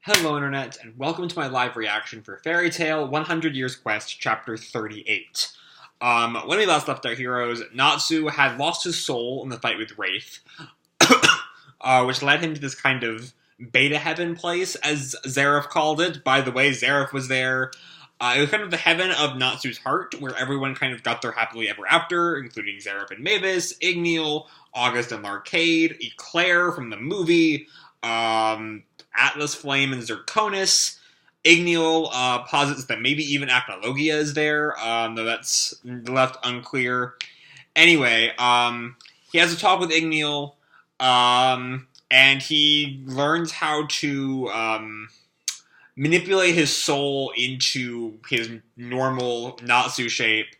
Hello Internet, and welcome to my live reaction for Fairy Tail 100 Years Quest, Chapter 38. When we last left our heroes, Natsu had lost his soul in the fight with Wraith, which led him to this kind of beta heaven place, as Zareth called it. By the way, Zareth was there. It was kind of the heaven of Natsu's heart, where everyone kind of got their happily ever after, including Zareth and Mavis, Igneal, August and Larcade, Eclair from the movie, Atlas Flame and Zirconis. Igneal posits that maybe even Acnologia is there, though that's left unclear. Anyway, he has a talk with Igneal, and he learns how to manipulate his soul into his normal Natsu shape,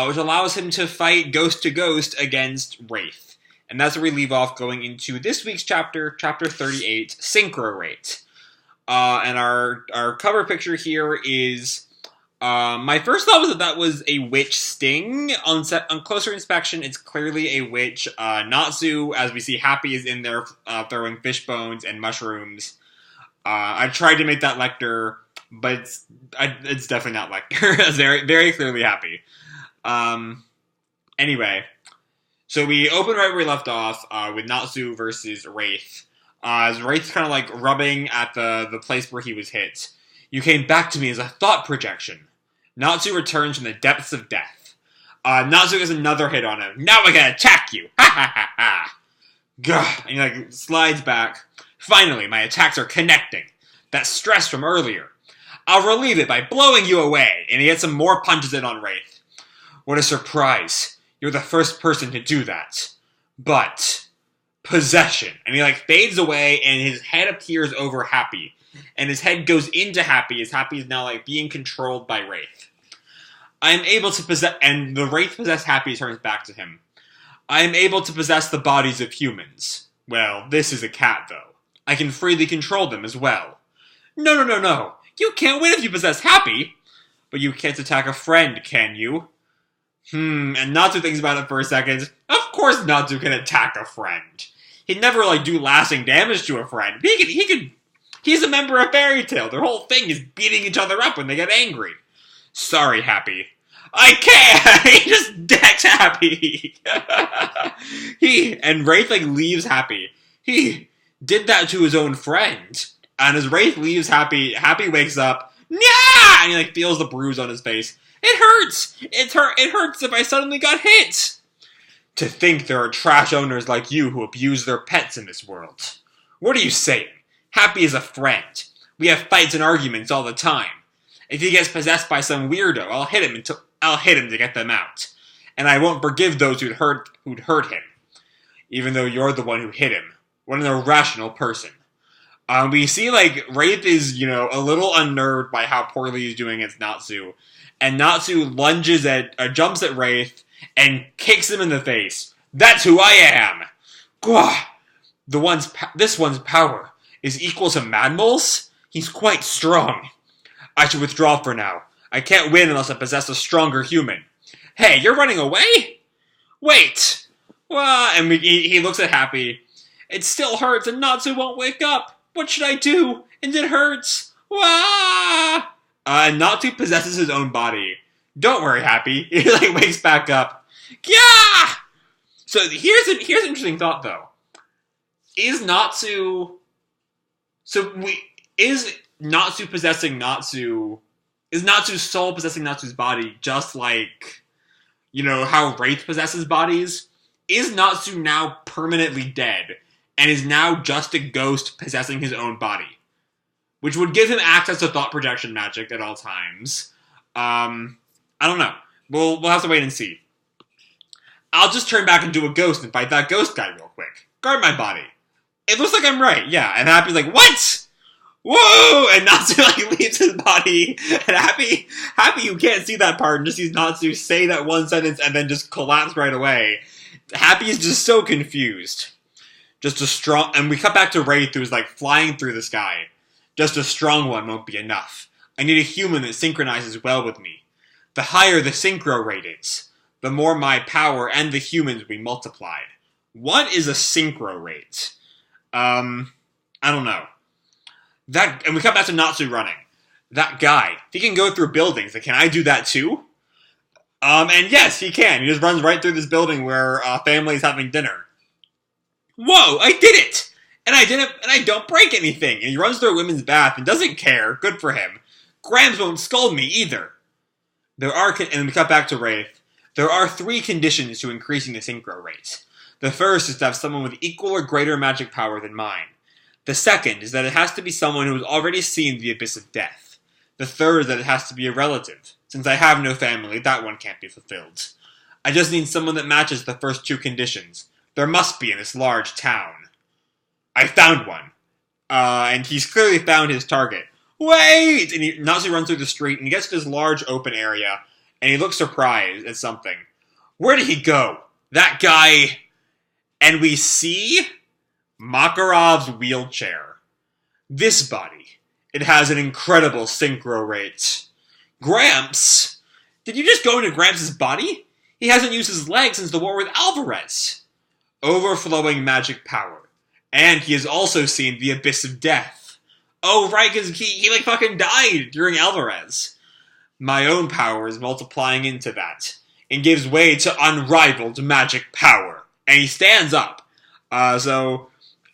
which allows him to fight ghost to ghost against Wraith. And that's where we leave off going into this week's chapter, Chapter 38, Synchro Rate. And our cover picture here is, my first thought was that was a witch sting. On closer inspection, it's clearly a witch. Natsu, as we see, Happy is in there throwing fish bones and mushrooms. I tried to make that Lecter, but it's definitely not Lecter. It's very, very clearly Happy. Anyway, so we open right where we left off with Natsu versus Wraith. As Wraith's kind of like rubbing at the place where he was hit. You came back to me as a thought projection. Natsu returns from the depths of death. Natsu gets another hit on him. Now I can attack you! Ha ha ha ha! Gah! And he like slides back. Finally, my attacks are connecting. That stress from earlier. I'll relieve it by blowing you away. And he gets some more punches in on Wraith. What a surprise. You're the first person to do that. But possession. And he like fades away and his head appears over Happy. And his head goes into Happy as Happy is now like being controlled by Wraith. I am able to possess, and the Wraith possessed Happy turns back to him. I am able to possess the bodies of humans. Well, this is a cat though. I can freely control them as well. No. You can't win if you possess Happy. But you can't attack a friend, can you? And Natsu thinks about it for a second. Of course Natsu can attack a friend. He'd never, like, do lasting damage to a friend. He's a member of Fairy Tail. Their whole thing is beating each other up when they get angry. Sorry, Happy. I can't! He just decks Happy! And Wraith, like, leaves Happy. He did that to his own friend. And as Wraith leaves Happy, Happy wakes up. Nyah! And he, like, feels the bruise on his face. It hurts! It hurts if I suddenly got hit! To think there are trash owners like you who abuse their pets in this world. What are you saying? Happy is a friend. We have fights and arguments all the time. If he gets possessed by some weirdo, I'll hit him to get them out. And I won't forgive those who'd hurt him. Even though you're the one who hit him. What an irrational person. We see, like, Wraith is, a little unnerved by how poorly he's doing against Natsu. And Natsu jumps at Wraith, and kicks him in the face. That's who I am! Gwah! This one's power is equal to Madmul's? He's quite strong. I should withdraw for now. I can't win unless I possess a stronger human. Hey, you're running away? Wait! Well, and he looks at Happy. It still hurts and Natsu won't wake up. What should I do? And it hurts. Wah! Natsu possesses his own body. Don't worry, Happy. He like wakes back up. Yeah. So here's an interesting thought though. Is Natsu possessing Natsu? Is Natsu's soul possessing Natsu's body just like how Wraith possesses bodies? Is Natsu now permanently dead and is now just a ghost possessing his own body? Which would give him access to thought projection magic at all times. I don't know. We'll have to wait and see. I'll just turn back into a ghost and fight that ghost guy real quick. Guard my body. It looks like I'm right, yeah. And Happy's like, what? Whoa! And Natsu like leaves his body. And Happy, you can't see that part and just sees Natsu say that one sentence and then just collapse right away. Happy is just so confused. And we cut back to Wraith who's like flying through the sky. Just a strong one won't be enough. I need a human that synchronizes well with me. The higher the synchro rate is, the more my power and the humans will be multiplied. What is a synchro rate? I don't know. And we come back to Natsu running. That guy, he can go through buildings. Like, can I do that too? And yes, he can. He just runs right through this building where a family's having dinner. Whoa, I did it! And I don't break anything. And he runs through a women's bath and doesn't care. Good for him. Grams won't scold me either. And we cut back to Wraith. There are 3 conditions to increasing the synchro rate. The first is to have someone with equal or greater magic power than mine. The second is that it has to be someone who has already seen the abyss of death. The third is that it has to be a relative. Since I have no family, that one can't be fulfilled. I just need someone that matches the first 2 conditions. There must be in this large town. I found one. And he's clearly found his target. Wait! And Natsu runs through the street and he gets to this large open area and he looks surprised at something. Where did he go? That guy... And we see Makarov's wheelchair. This body. It has an incredible synchro rate. Gramps? Did you just go into Gramps' body? He hasn't used his legs since the war with Alvarez. Overflowing magic power. And he has also seen the abyss of death. Oh, right, because he like fucking died during Alvarez. My own power is multiplying into that. And gives way to unrivaled magic power. And he stands up. So,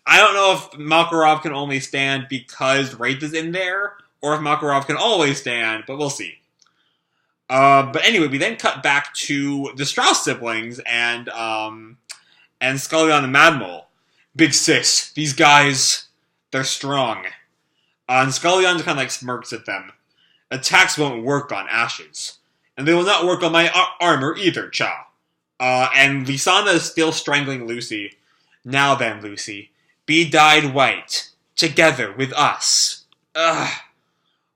I don't know if Makarov can only stand because Wraith is in there, or if Makarov can always stand, but we'll see. But anyway, we then cut back to the Strauss siblings and Scullion and Madmole. Big sis, these guys, they're strong. And Scullion kind of like smirks at them. Attacks won't work on ashes. And they will not work on my armor either, Cha. And Lisana is still strangling Lucy. Now then, Lucy, be dyed white, together with us. Ugh.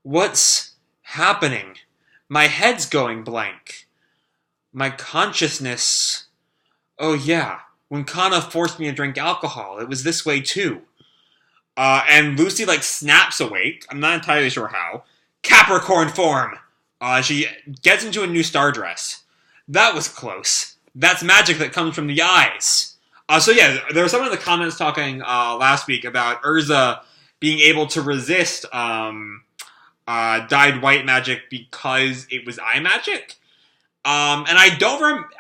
What's happening? My head's going blank. My consciousness... Oh yeah, when Kana forced me to drink alcohol, it was this way too. And Lucy, like, snaps awake. I'm not entirely sure how. Capricorn form! She gets into a new star dress. That was close. That's magic that comes from the eyes. So yeah, there were some of the comments talking last week about Urza being able to resist dyed white magic because it was eye magic. And I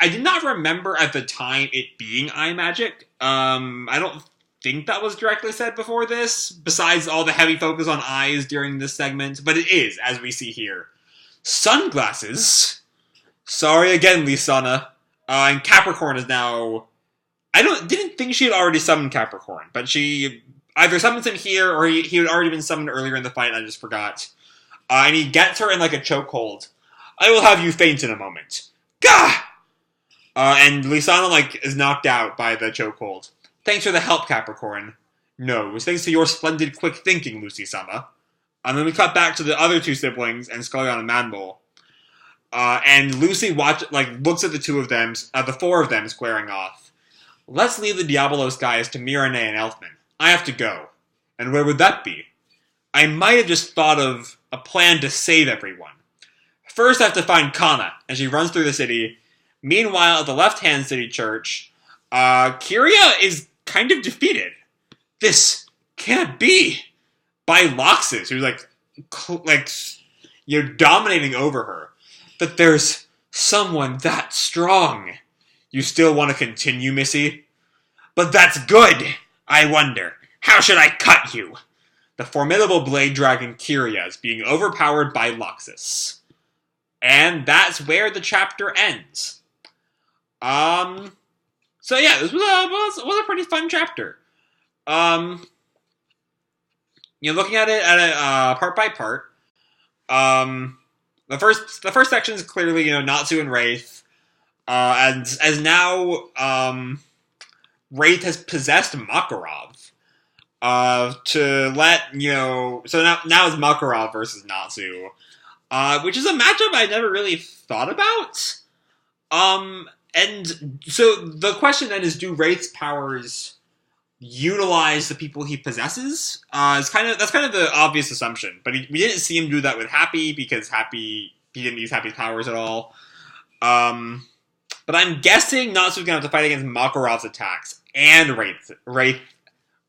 did not remember at the time it being eye magic. I don't think that was directly said before this, besides all the heavy focus on eyes during this segment, but it is, as we see here. Sunglasses? Sorry again, Lisana. And Capricorn is now... didn't think she had already summoned Capricorn, but she either summons him here or he had already been summoned earlier in the fight and I just forgot. And he gets her in like a chokehold. I will have you faint in a moment. Gah! And Lisana like is knocked out by the chokehold. Thanks for the help, Capricorn. No, it was thanks to your splendid quick thinking, Lucy-sama. And then we cut back to the other 2 siblings and Scullion and Manmole. And Lucy looks at the 2 of them, the 4 of them squaring off. Let's leave the Diabolos guys to Mirane and Elfman. I have to go. And where would that be? I might have just thought of a plan to save everyone. First I have to find Kana, as she runs through the city. Meanwhile, at the left-hand city church, Kyria is kind of defeated. This can't be! By Laxus, who's dominating over her. But there's someone that strong. You still want to continue, Missy? But that's good! I wonder, how should I cut you? The formidable blade dragon Kyria is being overpowered by Laxus. And that's where the chapter ends. So yeah, this was a pretty fun chapter. Looking at it part by part, the first section is clearly, Natsu and Wraith, and as now, Wraith has possessed Makarov, to let, so now it's Makarov versus Natsu, which is a matchup I never really thought about, and so the question then is, do Wraith's powers utilize the people he possesses? That's kind of the obvious assumption, but we didn't see him do that with Happy because he didn't use Happy's powers at all. But I'm guessing Natsu's gonna have to fight against Makarov's attacks and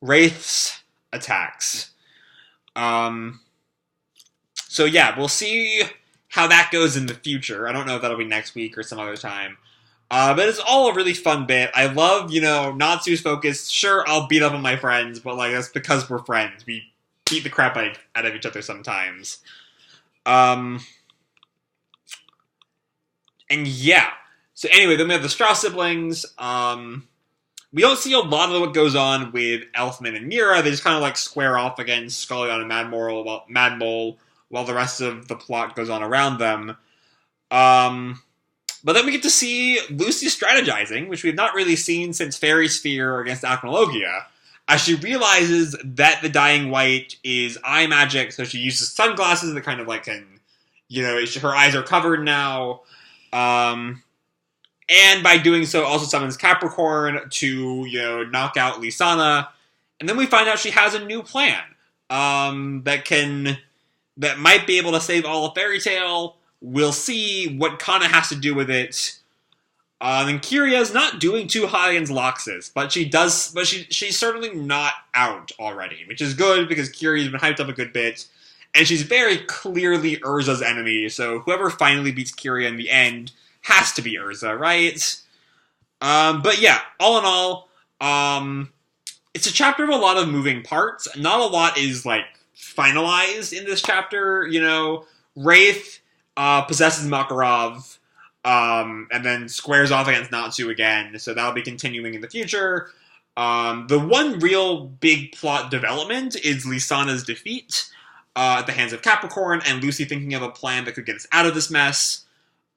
Wraith's attacks. So yeah, we'll see how that goes in the future. I don't know if that'll be next week or some other time. But it's all a really fun bit. I love, Natsu's focus. Sure, I'll beat up on my friends, but that's because we're friends. We beat the crap out of each other sometimes. And yeah. So anyway, then we have the Strauss siblings. We don't see a lot of what goes on with Elfman and Mira. They just kind of square off against Scullion and Mad Mole while the rest of the plot goes on around them. But then we get to see Lucy strategizing, which we've not really seen since Fairy Sphere against Acnologia, as she realizes that the Dying White is eye magic, so she uses sunglasses that kind of her eyes are covered now. And by doing so, also summons Capricorn to, knock out Lisana. And then we find out she has a new plan that might be able to save all of Fairy Tail. We'll see what Kana has to do with it. And Kyria's not doing too high against Laxus, but she's certainly not out already, which is good because Kyria's been hyped up a good bit, and she's very clearly Urza's enemy, so whoever finally beats Kyria in the end has to be Urza, right? But yeah, all in all, it's a chapter of a lot of moving parts. Not a lot is, finalized in this chapter, Wraith possesses Makarov, and then squares off against Natsu again, so that'll be continuing in the future. The one real big plot development is Lisana's defeat at the hands of Capricorn, and Lucy thinking of a plan that could get us out of this mess.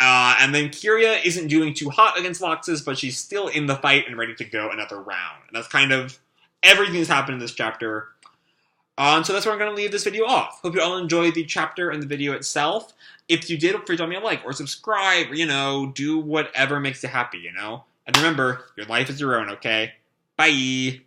And then Kyria isn't doing too hot against Laxus, but she's still in the fight and ready to go another round. And that's kind of everything that's happened in this chapter. So that's where I'm going to leave this video off. Hope you all enjoyed the chapter and the video itself. If you did, feel free to drop me a like or subscribe or, do whatever makes you happy, And remember, your life is your own, okay? Bye!